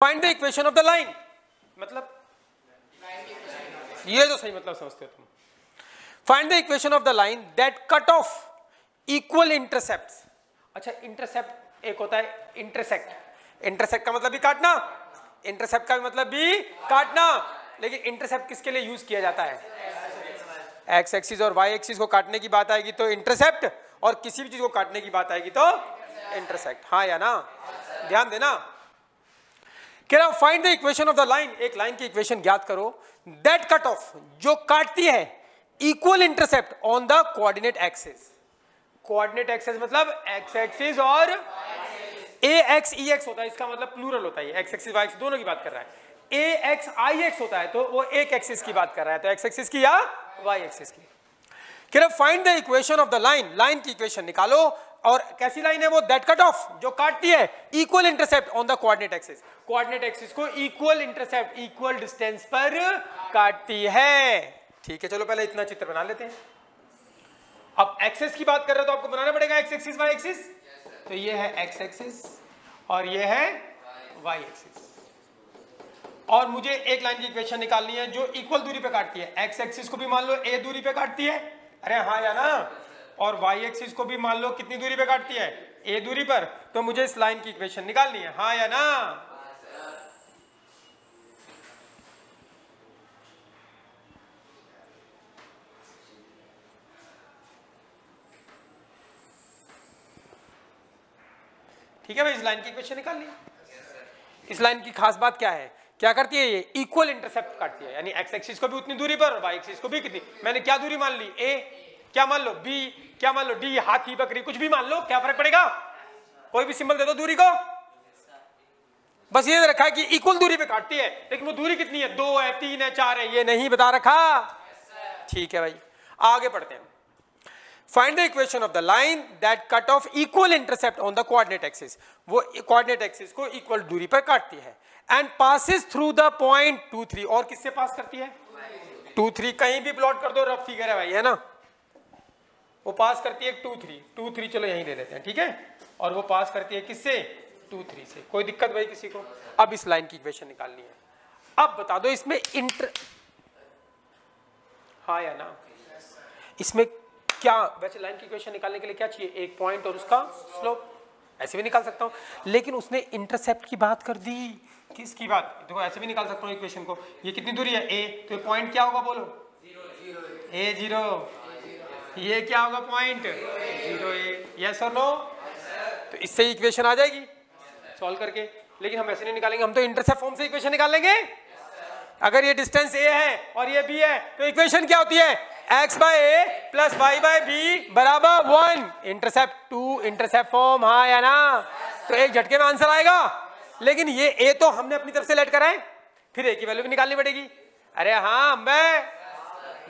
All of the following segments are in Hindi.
Find the equation of the line, मतलब ये जो सही मतलब समझते हो तुम। Find the equation of the line that cut off equal intercepts. अच्छा, इंटरसेप्ट एक होता है इंटरसेक्ट, इंटरसेक्ट का मतलब भी काटना, इंटरसेप्ट का मतलब भी काटना, लेकिन इंटरसेप्ट किसके लिए यूज किया जाता है? एक्स एक्सिस और वाई एक्सिस को काटने की बात आएगी तो इंटरसेप्ट, और किसी भी चीज को काटने की बात आएगी तो इंटरसेक्ट। हाँ या ना? ध्यान देना। कह रहा find the equation of the line, एक लाइन की इक्वेशन ज्ञात करो दैट कट ऑफ, जो काटती है equal intercept on the coordinate axis. Coordinate axis मतलब एक्स एक्सिस और ए एक्स ई एक्स होता है, इसका मतलब प्लूरल होता है, एक्स एक्सिस वाई एक्सिस दोनों की बात कर रहा है। ए एक्स आई एक्स होता है तो वो एक एक्सिस की बात कर रहा है, तो एक्स एक्सिस की या वाई एक्सिस की। कह रहा find the equation of the line, line की इक्वेशन निकालो, और कैसी लाइन है वो? दैट कट ऑफ, जो काटती है equal intercept on the coordinate axis, coordinate axis को इक्वल इंटरसेप्ट इक्वल डिस्टेंस पर काटती है। ठीक है, चलो पहले इतना चित्र बना लेते हैं। अब एक्सिस की बात कर रहे हो तो आपको बनाना पड़ेगा एक्स एक्सिस वाई एक्सिस, तो ये है एक्स एक्सिस और ये है वाई एक्सिस, और मुझे एक लाइन की इक्वेशन निकालनी है जो इक्वल दूरी पे काटती है। एक्स एक्सिस को भी मान लो ए दूरी पे काटती है, अरे हाँ या ना, और वाई एक्सिस को भी मान लो कितनी दूरी पे काटती है? ए दूरी पर, तो मुझे इस लाइन की इक्वेशन निकालनी है। हाँ या ना? ठीक है भाई, इस लाइन की इक्वेशन निकालनी है। इस लाइन की खास बात क्या है? क्या करती है ये? इक्वल इंटरसेप्ट काटती है, यानी एक्स एक्सिस को भी उतनी दूरी पर और वाई एक्सिस को भी कितनी। मैंने क्या दूरी मान ली? ए, क्या मान लो? बी, क्या मान लो? डी, हाथी बकरी कुछ भी मान लो, क्या फर्क पड़ेगा? कोई भी सिंबल दे दो दूरी को, बस ये रखा है कि इक्वल दूरी पे काटती है, लेकिन वो दूरी कितनी है? 2 है, 3 है, 4 है, ये नहीं बता रखा। ठीक है भाई, आगे पढ़ते हैं। Find the equation of the line that cut off equal intercept on the coordinate axis, वो coordinate axis को equal दूरी पर काटती है, and passes through the point 2 3, और किससे पास करती है? 2 3, कहीं भी प्लॉट कर दो, रफ फिगर है भाई, है ना? वो पास करती है 2 3, 2 3 चलो यहीं ले लेते हैं, ठीक है, और वो पास करती है किससे? 2 3 से। कोई दिक्कत भाई किसी को? अब इस लाइन की इक्वेशन निकालनी है। अब बता दो इसमें हाँ या ना? इसमें क्या? वैसे लाइन की इक्वेशन निकालने के लिए क्या चाहिए? एक पॉइंट और उसका स्लोप, ऐसे भी निकाल सकता हूं, लेकिन उसने इंटरसेप्ट की बात कर दी। किसकी बात? देखो ऐसे भी निकाल सकता हूं इक्वेशन को। ये कितनी दूरी है? ए, तो ये पॉइंट क्या होगा बोलो? ए 0। ये क्या होगा? पॉइंट 0 ए। यस और नो? तो इससे ही इक्वेशन आ जाएगी सॉल्व करके, लेकिन हम ऐसे नहीं निकालेंगे, हम तो इंटरसेप्ट फॉर्म से इक्वेशन निकाल लेंगे। अगर ये डिस्टेंस ए है और ये बी है तो इक्वेशन क्या होती है? x बाय ए प्लस वाई बाय बी बराबर 1, इंटरसेप्ट 2, इंटरसेप्ट फॉर्म। हाँ या ना? तो एक झटके में आंसर आएगा, लेकिन ये ए तो हमने अपनी तरफ से लेट करा है, फिर ए की वैल्यू भी निकालनी पड़ेगी। अरे हाँ, मैं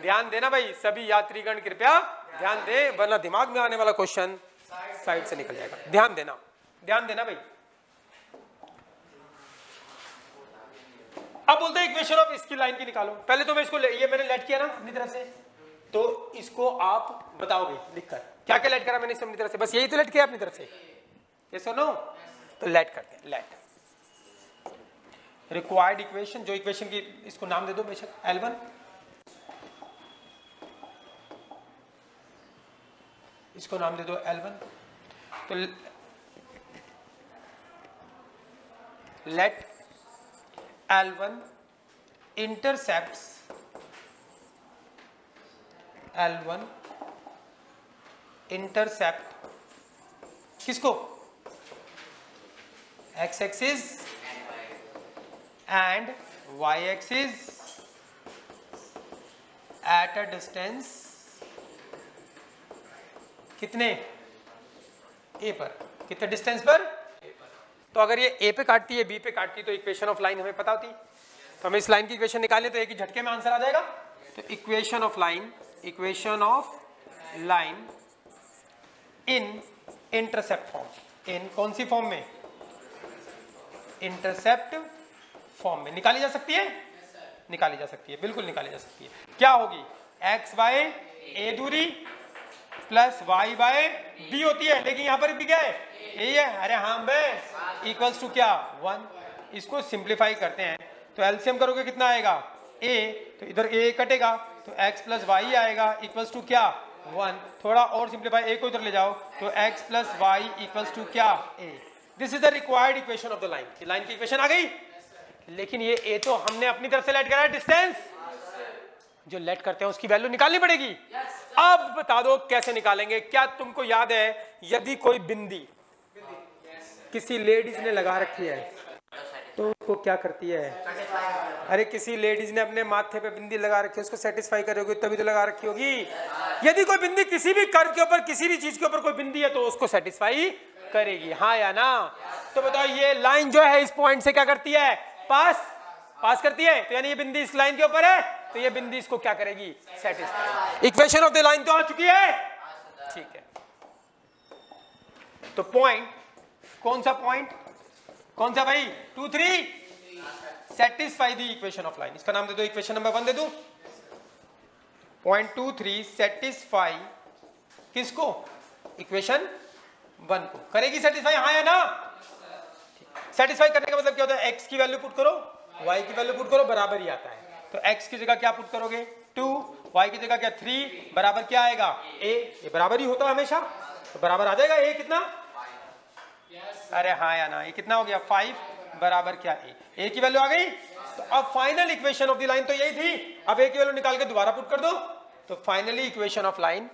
ध्यान देना भाई, सभी यात्रीगण कृपया ध्यान दे, वरना दिमाग में आने वाला क्वेश्चन साइड से निकल जाएगा। ध्यान देना, ध्यान देना भाई। अब बोलते हैं इक्वेशन ऑफ इसकी लाइन की निकालो। पहले तो मैं इसको ये मैंने लेट किया ना अपनी तरफ से, तो इसको आप बताओगे लिखकर क्या क्या लेट करा मैंने अपनी तरफ से? बस यही तो लेट किया अपनी तरफ से, ये सुनो। तो लेट करते हैं, लेट रिक्वायर्ड इक्वेशन, जो इक्वेशन की इसको नाम दे दो बेशक L1, इसको नाम दे दो L1। तो late L1 intercepts L1 intercept किसको? x axis and y axis at a distance कितने? a पर। कितने डिस्टेंस पर? तो अगर ये ए पे काटती है, बी पे काटती है, तो इक्वेशन ऑफ लाइन हमें पता होती, तो हमें इस लाइन की इक्वेशन निकालनी, तो एक ही झटके में आंसर आ जाएगा। तो equation of line, equation of line in intercept form, इन कौन सी फॉर्म में? इंटरसेप्ट फॉर्म में निकाली जा सकती है, निकाली जा सकती है, बिल्कुल निकाली जा सकती है। क्या होगी? एक्स बाय ए दूरी प्लस वाई बाय बी होती है, लेकिन यहां पर भी क्या है? यही है। अरे हाँ बे, इक्वल्स टू क्या? 1। इसको सिंप्लीफाई करते हैं तो एलसीएम करोगे कितना आएगा a, तो इधर a कटेगा तो x प्लस वाई आएगा इक्वल्स टू क्या 1। थोड़ा और सिंप्लीफाई a को इधर ले जाओ तो x plus y equals to क्या a। This is the required equation of the line. Line की इक्वेशन आ गई, लेकिन ये a तो हमने अपनी तरफ से लेट करा है डिस्टेंस, जो लेट करते हैं उसकी वैल्यू निकालनी पड़ेगी। अब बता दो कैसे निकालेंगे। क्या तुमको याद है यदि कोई बिंदी किसी लेडीज ने लगा रखी है तो उसको क्या करती है? अरे किसी लेडीज ने अपने माथे पे बिंदी लगा रखी है, उसको सेटिस्फाई करोगे तभी तो लगा रखी होगी। यदि कोई बिंदी किसी भी कर्व के ऊपर किसी भी चीज के ऊपर कोई बिंदी है तो उसको सेटिस्फाई करेगी, हाँ या ना? तो बताओ ये लाइन जो है इस पॉइंट से क्या करती है? पास करती है, तो यानी ये बिंदी इस लाइन के ऊपर है तो ये बिंदी इसको क्या करेगी? Satisfy. Equation of the line तो आ चुकी है, ठीक है। तो पॉइंट कौन सा पॉइंट, कौन सा भाई? 2 3 satisfy the equation of line. इसका नाम दे दो, इक्वेशन नंबर 1 दे दो। पॉइंट 2 3 सेटिस्फाई किसको? इक्वेशन 1 को करेगी सेटिस्फाई, हाँ या ना? सेटिस्फाई करने का मतलब क्या होता है? x की वैल्यू पुट करो, y की वैल्यू पुट करो, बराबर ही आता है। तो x की जगह क्या पुट करोगे? 2, y की जगह क्या 3, बराबर क्या आएगा? a। ये बराबर ही होता है हमेशा, तो बराबर आ जाएगा a कितना? अरे हाँ या ना? ये कितना हो गया? 5 बराबर क्या a की वैल्यू आ गई। तो अब final equation of the line तो यही थी, अब a की वैल्यू निकाल के दोबारा पुट कर दो। तो finally equation of line,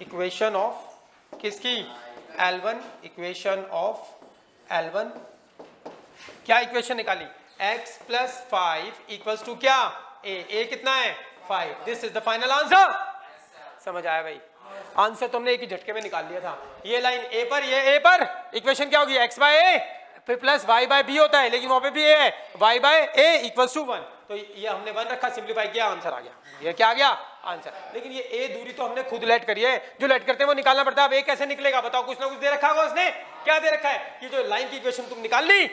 equation of किसकी? L1, इक्वेशन ऑफ L1 क्या इक्वेशन निकाली? x प्लस 5 इक्वल्स टू क्या? a कितना है? 5। This is the final answer. समझ आया भाई? आंसर तुमने एक ही झटके में निकाल लिया था। ये लाइन a पर, ये a पर, इक्वेशन क्या होगी? x by a plus y by b होता है, लेकिन वहां पे भी a है, y by a equals to 1। तो ये हमने 1 रखा, सिंप्लीफाई किया, आंसर आ गया। ये क्या आ गया? आंसर। लेकिन ये a दूरी तो हमने खुद लेट करी है, जो लेट करते हैं वो निकालना पड़ता है। अब a कैसे निकलेगा बताओ? कुछ ना कुछ दे रखा होगा उसने। क्या दे रखा है? कि जो लाइन की इक्वेशन तुम निकाल ली,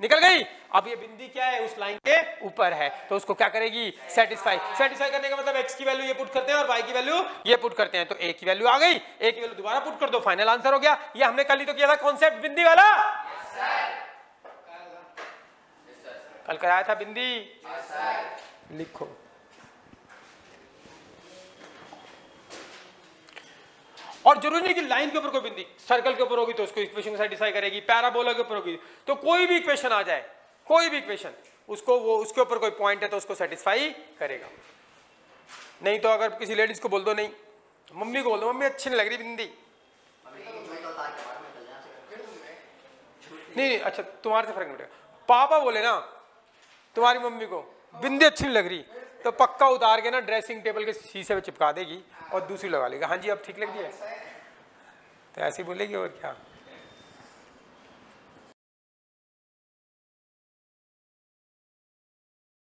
निकल गई। अब ये बिंदी क्या है? उस लाइन के ऊपर है, तो उसको क्या करेगी? सेटिस्फाई। सेटिस्फाई करने का मतलब x की वैल्यू ये पुट करते हैं और y की वैल्यू ये पुट करते हैं, तो a की वैल्यू आ गई। a की वैल्यू दोबारा पुट कर दो, फाइनल आंसर हो गया। ये हमने कल ही तो किया था कॉन्सेप्ट बिंदी वाला। कल कराया था बिंदी। लिखो और जरूरी नहीं कि लाइन के ऊपर कोई बिंदी, सर्कल के ऊपर होगी तो उसको इक्वेशन सेटिस्फाई करेगी, पैराबोला के ऊपर होगी तो कोई भी इक्वेशन आ जाए, कोई भी इक्वेशन, उसको वो उसके ऊपर कोई पॉइंट है तो उसको सेटिस्फाई करेगा। नहीं तो अगर किसी लेडीज को बोल दो, नहीं मम्मी को बोल दो, मम्मी अच्छी नहीं लग रही बिंदी, नहीं अच्छा तुम्हारे से फर्क नहीं पड़ेगा। पापा बोले ना तुम्हारी मम्मी को बिंदी अच्छी नहीं लग रही, तो पक्का उतार के ना ड्रेसिंग टेबल के शीशे पे चिपका देगी और दूसरी लगा लेगा। हाँ जी अब ठीक लग रही है, तो ऐसे ही बोलेगी और क्या।